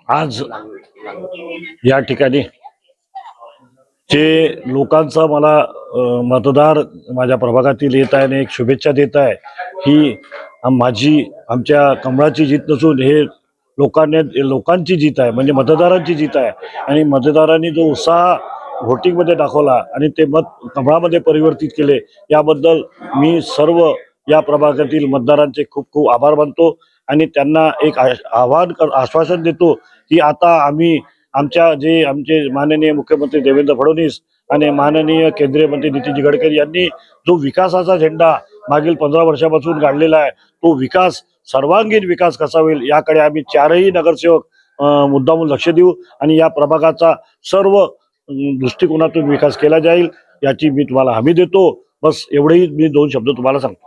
आज या ठिकाणी जे लोकांचा मला मतदार माझ्या प्रभागातील येत आहे आणि एक शुभेच्छा देत आहे, ही आमच्या कमळाची जीत नसून हे लोकांची जीत आहे, म्हणजे मतदारांची जीत आहे. आणि मतदारांनी जो उत्साह व्होटिंगमध्ये दाखवला आणि ते मत कमळामध्ये परिवर्तित केले, याबद्दल मी सर्व या प्रभागातील मतदारांचे खूप खूप आभार मानतो आणि त्यांना एक आश्वासन देतो की आता आम्ही आमचे माननीय मुख्यमंत्री देवेंद्र फडणवीस आणि माननीय केंद्रीय मंत्री नितीन गडकरी यांनी जो विकासाचा झेंडा मागील 15 वर्षापासून काढलेला आहे, तो विकास सर्वांगीण विकास कसा होईल याकडे आम्ही चारही नगरसेवक मुद्दामून लक्ष देऊ आणि या प्रभागाचा सर्व दृष्टिकोनातून विकास केला जाईल याची मी तुम्हाला हमी देतो. बस एवढेही मी 2 शब्द तुम्हाला सांगतो.